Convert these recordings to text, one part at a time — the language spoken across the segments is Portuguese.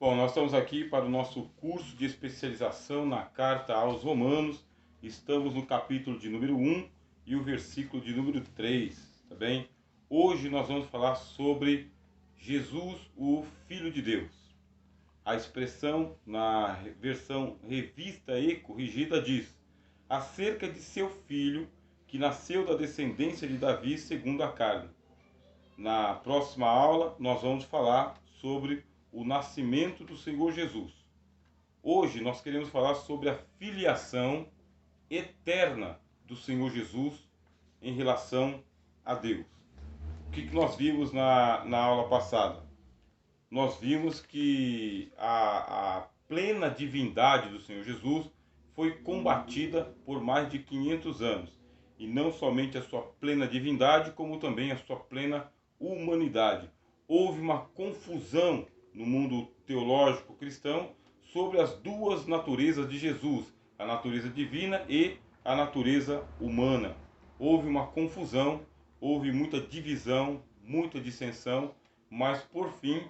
Bom, nós estamos aqui para o nosso curso de especialização na carta aos Romanos. Estamos no capítulo de número 1 e o versículo de número 3, tá bem? Hoje nós vamos falar sobre Jesus, o Filho de Deus. A expressão na versão revista e corrigida diz: acerca de seu filho, que nasceu da descendência de Davi segundo a carne. Na próxima aula nós vamos falar sobre o nascimento do Senhor Jesus. Hoje nós queremos falar sobre a filiação eterna do Senhor Jesus em relação a Deus. O que nós vimos na aula passada? Nós vimos que a plena divindade do Senhor Jesus foi combatida por mais de 500 anos. E não somente a sua plena divindade, como também a sua plena humanidade. Houve uma confusão no mundo teológico cristão sobre as duas naturezas de Jesus, a natureza divina e a natureza humana. Houve uma confusão, houve muita divisão, muita dissensão, mas por fim,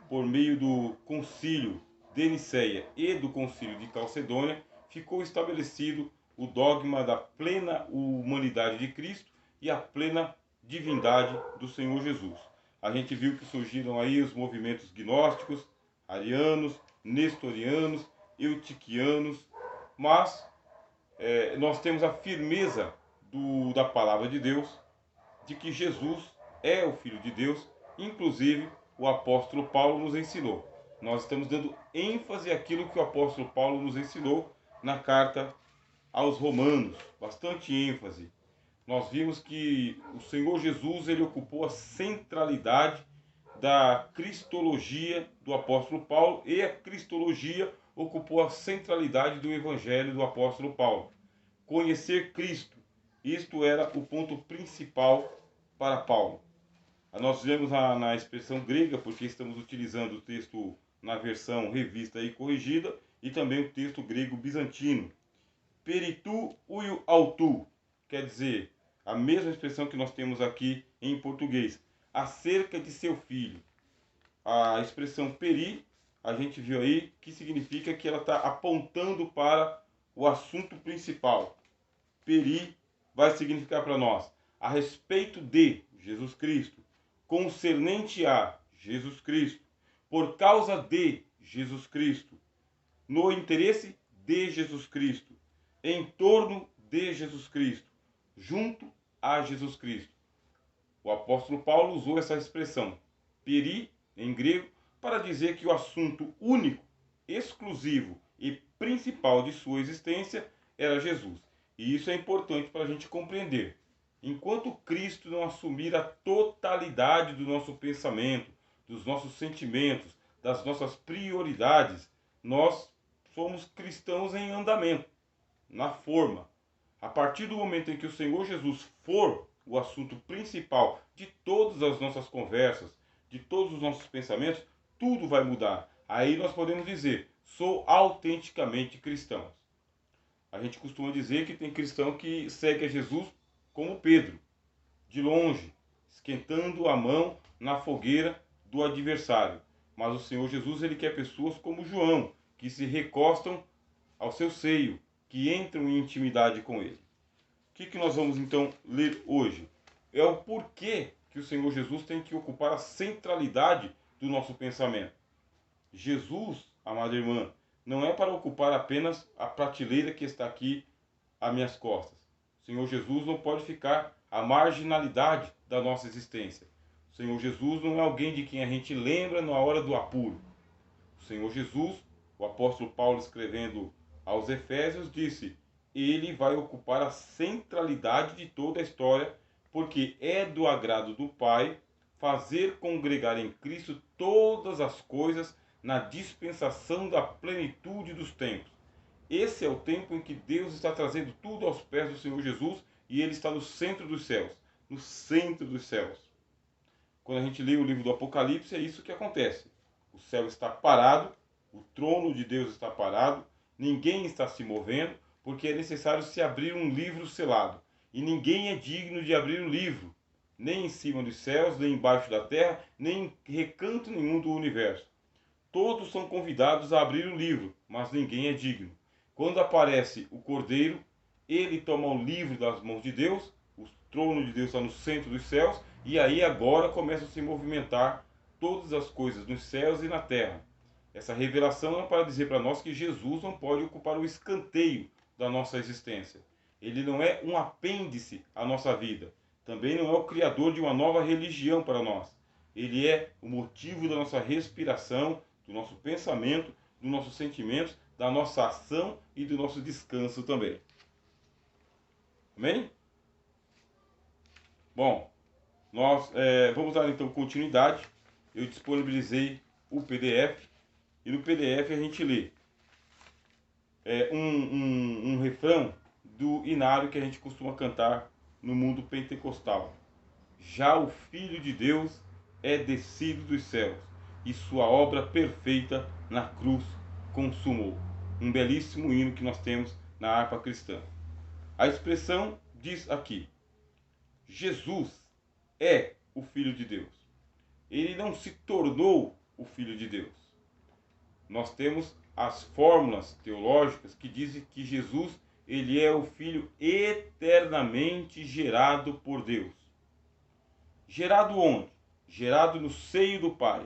por meio do concílio de Nicéia e do concílio de Calcedônia, ficou estabelecido o dogma da plena humanidade de Cristo e a plena divindade do Senhor Jesus. A gente viu que surgiram aí os movimentos gnósticos, arianos, nestorianos, eutiquianos, mas nós temos a firmeza da palavra de Deus, de que Jesus é o Filho de Deus, inclusive o apóstolo Paulo nos ensinou. Nós estamos dando ênfase àquilo que o apóstolo Paulo nos ensinou na carta aos Romanos, bastante ênfase. Nós vimos que o Senhor Jesus ele ocupou a centralidade da cristologia do apóstolo Paulo e a cristologia ocupou a centralidade do evangelho do apóstolo Paulo. Conhecer Cristo, isto era o ponto principal para Paulo. Nós vemos na expressão grega, porque estamos utilizando o texto na versão revista e corrigida, e também o texto grego bizantino. Peritu uiu autu, quer dizer, a mesma expressão que nós temos aqui em português, acerca de seu filho. A expressão peri, a gente viu aí, que significa que ela está apontando para o assunto principal. Peri vai significar para nós a respeito de Jesus Cristo, concernente a Jesus Cristo, por causa de Jesus Cristo, no interesse de Jesus Cristo, em torno de Jesus Cristo, junto a Jesus Cristo. O apóstolo Paulo usou essa expressão, peri, em grego, para dizer que o assunto único, exclusivo e principal de sua existência era Jesus. E isso é importante para a gente compreender. Enquanto Cristo não assumir a totalidade do nosso pensamento, dos nossos sentimentos, das nossas prioridades, nós somos cristãos em andamento, na forma. A partir do momento em que o Senhor Jesus for o assunto principal de todas as nossas conversas, de todos os nossos pensamentos, tudo vai mudar. Aí nós podemos dizer, sou autenticamente cristão. A gente costuma dizer que tem cristão que segue a Jesus como Pedro, de longe, esquentando a mão na fogueira do adversário. Mas o Senhor Jesus ele quer pessoas como João, que se recostam ao seu seio, que entram em intimidade com ele. O que nós vamos então ler hoje? É o porquê que o Senhor Jesus tem que ocupar a centralidade do nosso pensamento. Jesus, amada irmã, não é para ocupar apenas a prateleira que está aqui às minhas costas. O Senhor Jesus não pode ficar à marginalidade da nossa existência. O Senhor Jesus não é alguém de quem a gente lembra na hora do apuro. O Senhor Jesus, o apóstolo Paulo escrevendo aos Efésios, disse: ele vai ocupar a centralidade de toda a história, porque é do agrado do Pai fazer congregar em Cristo todas as coisas na dispensação da plenitude dos tempos. Esse é o tempo em que Deus está trazendo tudo aos pés do Senhor Jesus e ele está no centro dos céus. No centro dos céus. Quando a gente lê o livro do Apocalipse, é isso que acontece. O céu está parado, o trono de Deus está parado, ninguém está se movendo, porque é necessário se abrir um livro selado. E ninguém é digno de abrir o livro, nem em cima dos céus, nem embaixo da terra, nem em recanto nenhum do universo. Todos são convidados a abrir o livro, mas ninguém é digno. Quando aparece o Cordeiro, ele toma o livro das mãos de Deus, o trono de Deus está no centro dos céus, e aí agora começam a se movimentar todas as coisas nos céus e na terra. Essa revelação é para dizer para nós que Jesus não pode ocupar o escanteio da nossa existência. Ele não é um apêndice à nossa vida. Também não é o criador de uma nova religião para nós. Ele é o motivo da nossa respiração, do nosso pensamento, dos nossos sentimentos, da nossa ação e do nosso descanso também. Amém? Bom, nós vamos dar então continuidade. Eu disponibilizei o PDF e no PDF a gente lê um refrão do inário que a gente costuma cantar no mundo pentecostal. Já o Filho de Deus é descido dos céus e sua obra perfeita na cruz consumou. Um belíssimo hino que nós temos na harpa cristã. A expressão diz aqui: Jesus é o Filho de Deus. Ele não se tornou o Filho de Deus. Nós temos as fórmulas teológicas que dizem que Jesus ele é o Filho eternamente gerado por Deus. Gerado onde? Gerado no seio do Pai.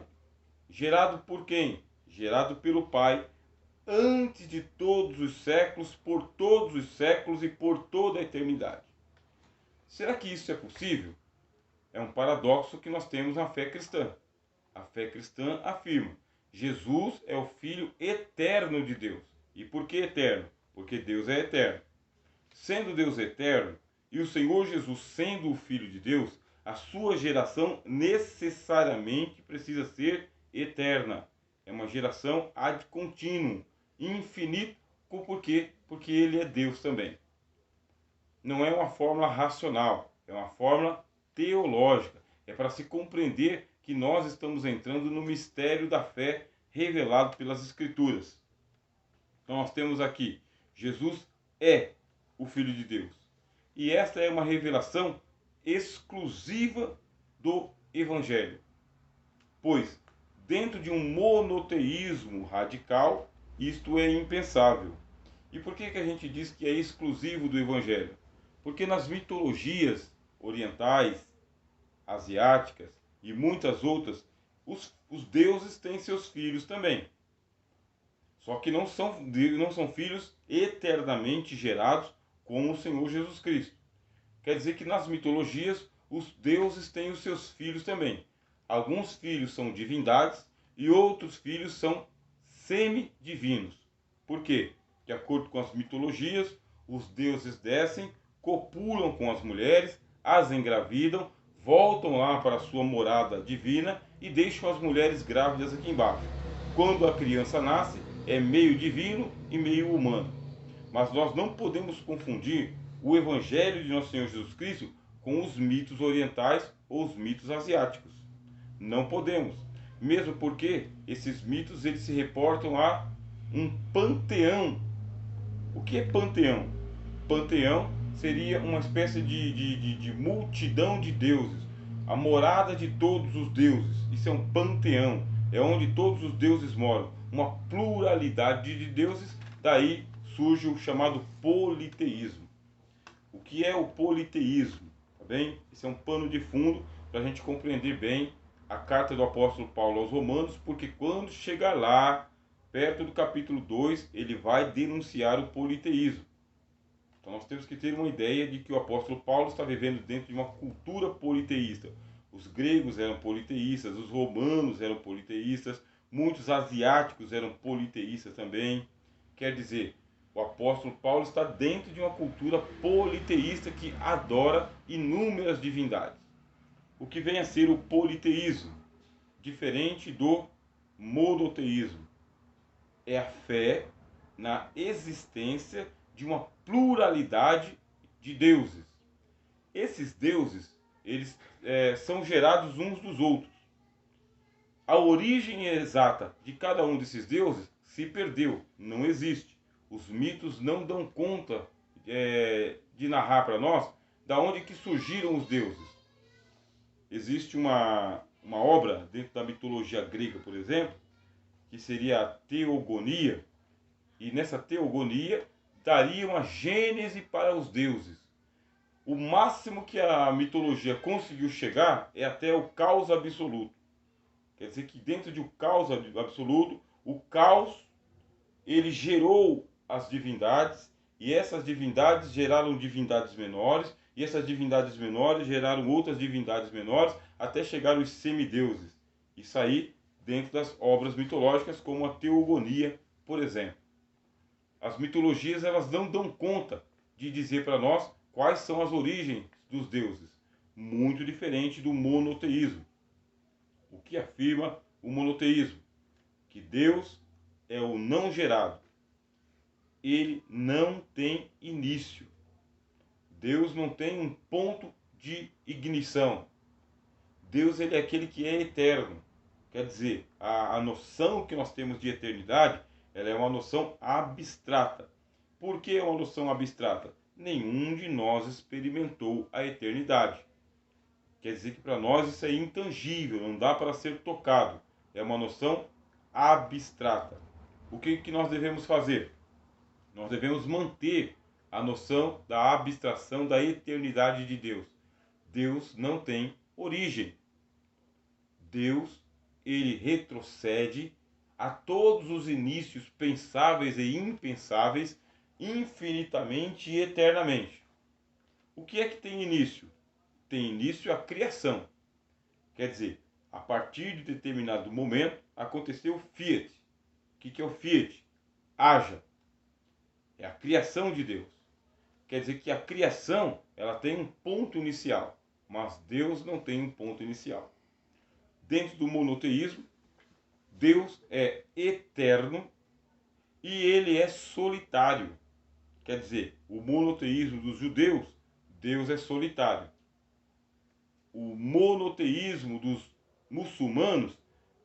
Gerado por quem? Gerado pelo Pai antes de todos os séculos, por todos os séculos e por toda a eternidade. Será que isso é possível? É um paradoxo que nós temos na fé cristã. A fé cristã afirma: Jesus é o Filho eterno de Deus. E por que eterno? Porque Deus é eterno. Sendo Deus eterno e o Senhor Jesus sendo o Filho de Deus, a sua geração necessariamente precisa ser eterna. É uma geração ad continuum, infinito. Por quê? Porque ele é Deus também. Não é uma fórmula racional, é uma fórmula teológica. É para se compreender que nós estamos entrando no mistério da fé revelado pelas Escrituras. Então nós temos aqui, Jesus é o Filho de Deus. E esta é uma revelação exclusiva do Evangelho. Pois, dentro de um monoteísmo radical, isto é impensável. E por que a gente diz que é exclusivo do Evangelho? Porque nas mitologias orientais, asiáticas e muitas outras, os deuses têm seus filhos também. Só que não são filhos eternamente gerados como o Senhor Jesus Cristo. Quer dizer que nas mitologias, os deuses têm os seus filhos também. Alguns filhos são divindades e outros filhos são semidivinos. Por quê? De acordo com as mitologias, os deuses descem, copulam com as mulheres, as engravidam, voltam lá para a sua morada divina e deixam as mulheres grávidas aqui embaixo. Quando a criança nasce, é meio divino e meio humano. Mas nós não podemos confundir o Evangelho de Nosso Senhor Jesus Cristo com os mitos orientais ou os mitos asiáticos. Não podemos. Mesmo porque esses mitos eles se reportam a um panteão. O que é panteão? Panteão seria uma espécie de multidão de deuses. A morada de todos os deuses. Isso é um panteão. É onde todos os deuses moram. Uma pluralidade de deuses. Daí surge o chamado politeísmo. O que é o politeísmo? Tá bem? Esse é um pano de fundo para a gente compreender bem a carta do apóstolo Paulo aos Romanos, porque quando chegar lá, perto do capítulo 2, ele vai denunciar o politeísmo. Então nós temos que ter uma ideia de que o apóstolo Paulo está vivendo dentro de uma cultura politeísta. Os gregos eram politeístas, os romanos eram politeístas, muitos asiáticos eram politeístas também. Quer dizer, o apóstolo Paulo está dentro de uma cultura politeísta que adora inúmeras divindades. O que vem a ser o politeísmo, diferente do monoteísmo, é a fé na existência de uma pluralidade de deuses. Esses deuses, eles são gerados uns dos outros. A origem exata de cada um desses deuses se perdeu, não existe. Os mitos não dão conta de narrar para nós da onde que surgiram os deuses. Existe uma obra dentro da mitologia grega, por exemplo, que seria a teogonia, e nessa teogonia daria uma gênese para os deuses. O máximo que a mitologia conseguiu chegar é até o caos absoluto. Quer dizer que dentro de um caos absoluto, o caos ele gerou as divindades, e essas divindades geraram divindades menores, e essas divindades menores geraram outras divindades menores, até chegar os semideuses. Isso aí dentro das obras mitológicas, como a teogonia, por exemplo. As mitologias elas não dão conta de dizer para nós quais são as origens dos deuses. Muito diferente do monoteísmo. O que afirma o monoteísmo? Que Deus é o não gerado. Ele não tem início. Deus não tem um ponto de ignição. Deus ele é aquele que é eterno. Quer dizer, a noção que nós temos de eternidade, ela é uma noção abstrata. Por que é uma noção abstrata? Nenhum de nós experimentou a eternidade. Quer dizer que para nós isso é intangível, não dá para ser tocado. É uma noção abstrata. O que nós devemos fazer? Nós devemos manter a noção da abstração da eternidade de Deus. Deus não tem origem. Deus, ele retrocede a todos os inícios pensáveis e impensáveis, infinitamente e eternamente. O que é que tem início? Tem início a criação. Quer dizer, a partir de determinado momento, aconteceu o fiat. O que é o fiat? Haja. É a criação de Deus. Quer dizer que a criação ela tem um ponto inicial, mas Deus não tem um ponto inicial. Dentro do monoteísmo, Deus é eterno e ele é solitário. Quer dizer, o monoteísmo dos judeus, Deus é solitário. O monoteísmo dos muçulmanos,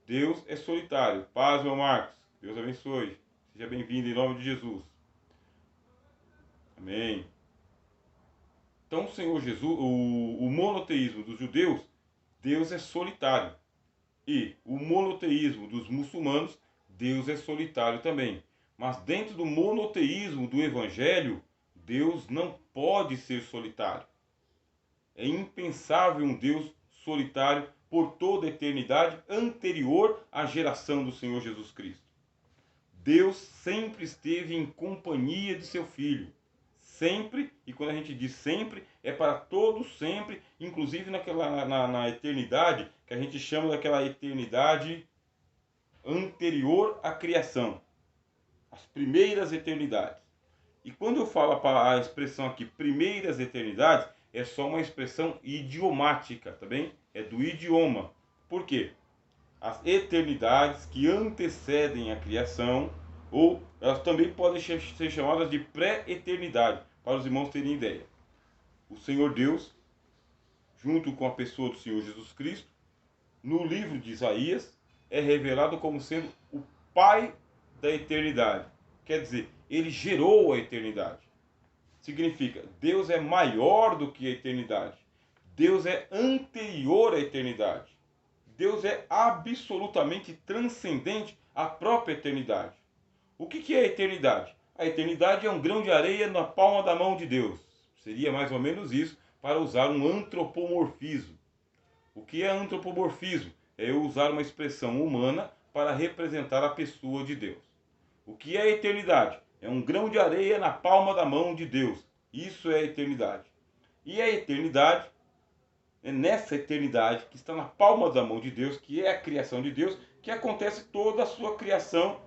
Deus é solitário. Paz, meu Marcos. Deus abençoe. Seja bem-vindo em nome de Jesus. Amém. Então, o Senhor Jesus, o monoteísmo dos judeus, Deus é solitário. E o monoteísmo dos muçulmanos, Deus é solitário também. Mas dentro do monoteísmo do Evangelho, Deus não pode ser solitário. É impensável um Deus solitário por toda a eternidade anterior à geração do Senhor Jesus Cristo. Deus sempre esteve em companhia de seu Filho. Sempre, e quando a gente diz sempre, é para todos sempre, inclusive na eternidade, que a gente chama daquela eternidade anterior à criação. As primeiras eternidades. E quando eu falo a expressão aqui, primeiras eternidades, é só uma expressão idiomática, tá bem? É do idioma. Por quê? As eternidades que antecedem a criação, ou elas também podem ser chamadas de pré-eternidade, para os irmãos terem ideia. O Senhor Deus, junto com a pessoa do Senhor Jesus Cristo, no livro de Isaías, é revelado como sendo o Pai da eternidade. Quer dizer, ele gerou a eternidade. Significa, Deus é maior do que a eternidade. Deus é anterior à eternidade. Deus é absolutamente transcendente à própria eternidade. O que é a eternidade? A eternidade é um grão de areia na palma da mão de Deus. Seria mais ou menos isso, para usar um antropomorfismo. O que é antropomorfismo? É eu usar uma expressão humana para representar a pessoa de Deus. O que é a eternidade? É um grão de areia na palma da mão de Deus. Isso é a eternidade. E a eternidade, é nessa eternidade que está na palma da mão de Deus, que é a criação de Deus, que acontece toda a sua criação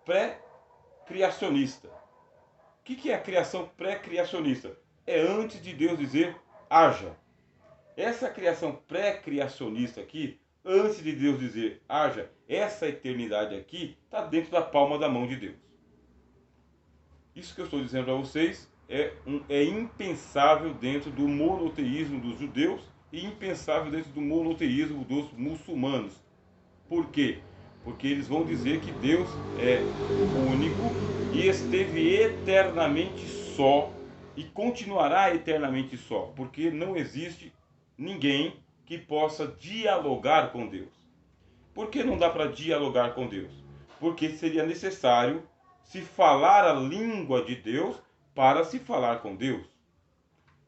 pré-criacionista. O que é a criação pré-criacionista? É antes de Deus dizer haja. Essa criação pré-criacionista aqui, antes de Deus dizer haja, essa eternidade aqui está dentro da palma da mão de Deus. Isso que eu estou dizendo para vocês é impensável dentro do monoteísmo dos judeus e impensável dentro do monoteísmo dos muçulmanos. Por quê? Porque eles vão dizer que Deus é único e esteve eternamente só e continuará eternamente só, porque não existe ninguém que possa dialogar com Deus. Por que não dá para dialogar com Deus? Porque seria necessário se falar a língua de Deus para se falar com Deus.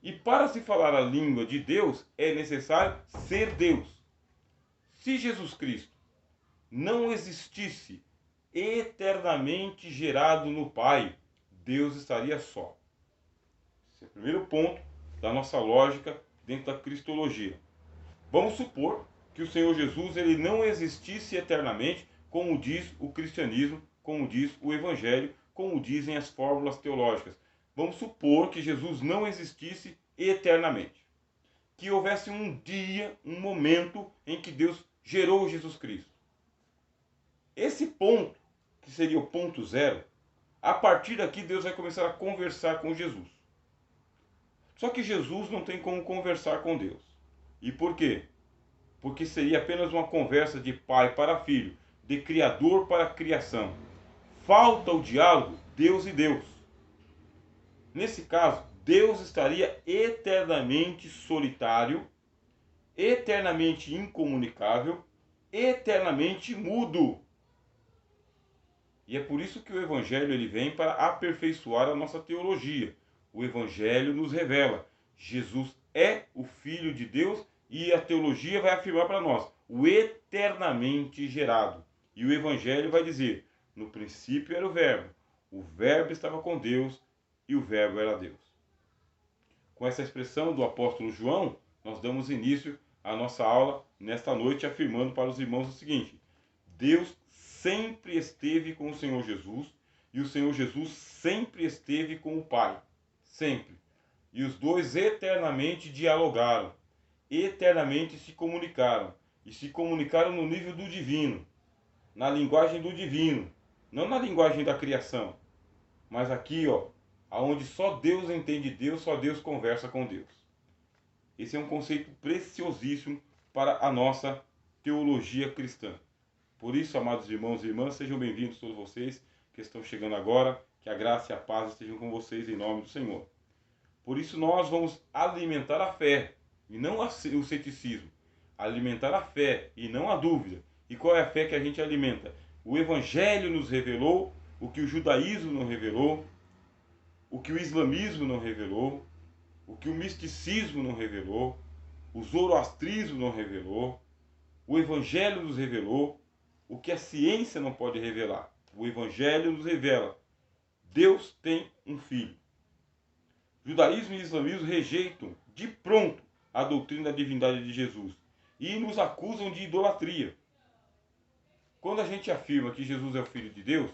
E para se falar a língua de Deus é necessário ser Deus. Se Jesus Cristo não existisse eternamente gerado no Pai, Deus estaria só. Esse é o primeiro ponto da nossa lógica dentro da cristologia. Vamos supor que o Senhor Jesus ele não existisse eternamente, como diz o cristianismo, como diz o evangelho, como dizem as fórmulas teológicas. Vamos supor que Jesus não existisse eternamente. Que houvesse um dia, um momento em que Deus gerou Jesus Cristo. Esse ponto, que seria o ponto zero, a partir daqui Deus vai começar a conversar com Jesus. Só que Jesus não tem como conversar com Deus. E por quê? Porque seria apenas uma conversa de pai para filho, de criador para criação. Falta o diálogo Deus e Deus. Nesse caso, Deus estaria eternamente solitário, eternamente incomunicável, eternamente mudo. E é por isso que o Evangelho ele vem para aperfeiçoar a nossa teologia. O Evangelho nos revela: Jesus é o Filho de Deus e a teologia vai afirmar para nós o eternamente gerado. E o Evangelho vai dizer: no princípio era o Verbo estava com Deus e o Verbo era Deus. Com essa expressão do apóstolo João, nós damos início à nossa aula nesta noite, afirmando para os irmãos o seguinte: Deus sempre esteve com o Senhor Jesus e o Senhor Jesus sempre esteve com o Pai. Sempre. E os dois eternamente dialogaram, eternamente se comunicaram. E se comunicaram no nível do divino, na linguagem do divino, não na linguagem da criação. Mas aqui, aonde só Deus entende Deus, só Deus conversa com Deus. Esse é um conceito preciosíssimo para a nossa teologia cristã. Por isso, amados irmãos e irmãs, sejam bem-vindos todos vocês que estão chegando agora, que a graça e a paz estejam com vocês em nome do Senhor. Por isso nós vamos alimentar a fé e não o ceticismo, alimentar a fé e não a dúvida. E qual é a fé que a gente alimenta? O Evangelho nos revelou o que o judaísmo não revelou, o que o islamismo não revelou, o que o misticismo não revelou, o zoroastrismo não revelou, o Evangelho nos revelou o que a ciência não pode revelar. O Evangelho nos revela: Deus tem um filho. Judaísmo e islamismo rejeitam de pronto a doutrina da divindade de Jesus e nos acusam de idolatria. Quando a gente afirma que Jesus é o Filho de Deus,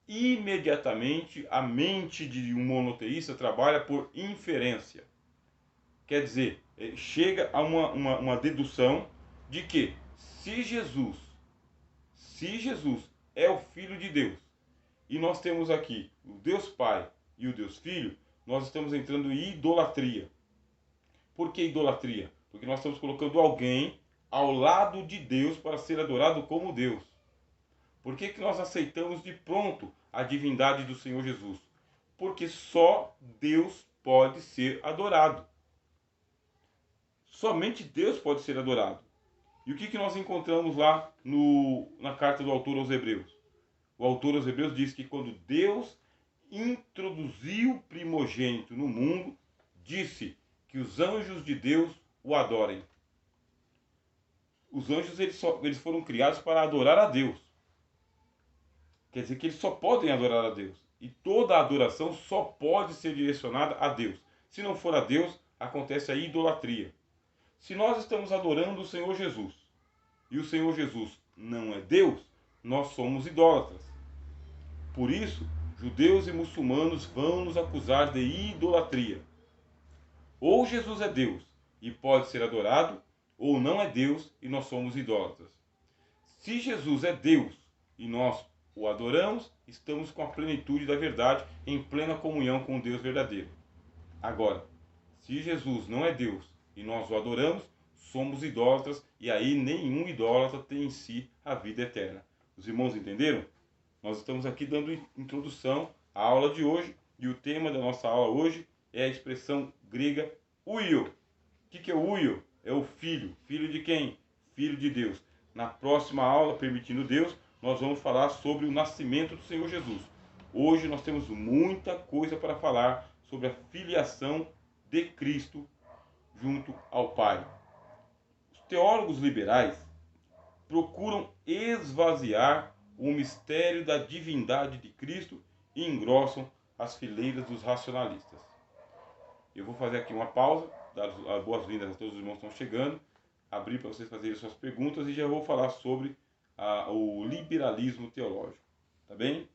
imediatamente a mente de um monoteísta trabalha por inferência. Quer dizer, chega a uma dedução de que se Jesus é o Filho de Deus e nós temos aqui o Deus Pai e o Deus Filho, nós estamos entrando em idolatria. Por que idolatria? Porque nós estamos colocando alguém ao lado de Deus para ser adorado como Deus. Por que nós aceitamos de pronto a divindade do Senhor Jesus? Porque só Deus pode ser adorado. Somente Deus pode ser adorado. E o que nós encontramos lá na carta do autor aos Hebreus? O autor aos Hebreus diz que quando Deus introduziu o primogênito no mundo, disse que os anjos de Deus o adorem. Os anjos eles foram criados para adorar a Deus. Quer dizer que eles só podem adorar a Deus. E toda a adoração só pode ser direcionada a Deus. Se não for a Deus, acontece a idolatria. Se nós estamos adorando o Senhor Jesus e o Senhor Jesus não é Deus, nós somos idólatras. Por isso, judeus e muçulmanos vão nos acusar de idolatria. Ou Jesus é Deus e pode ser adorado, ou não é Deus e nós somos idólatras. Se Jesus é Deus e nós o adoramos, estamos com a plenitude da verdade, em plena comunhão com o Deus verdadeiro. Agora, se Jesus não é Deus e nós o adoramos, somos idólatras, e aí nenhum idólatra tem em si a vida eterna. Os irmãos entenderam? Nós estamos aqui dando introdução à aula de hoje, e o tema da nossa aula hoje é a expressão grega huio. O que é o huio? É o filho. Filho de quem? Filho de Deus. Na próxima aula, permitindo Deus, nós vamos falar sobre o nascimento do Senhor Jesus. Hoje nós temos muita coisa para falar sobre a filiação de Cristo junto ao Pai. Os teólogos liberais procuram esvaziar o mistério da divindade de Cristo e engrossam as fileiras dos racionalistas. Eu vou fazer aqui uma pausa, dar as boas-vindas a todos os irmãos que estão chegando, abrir para vocês fazerem suas perguntas e já vou falar sobre o liberalismo teológico. Tá bem?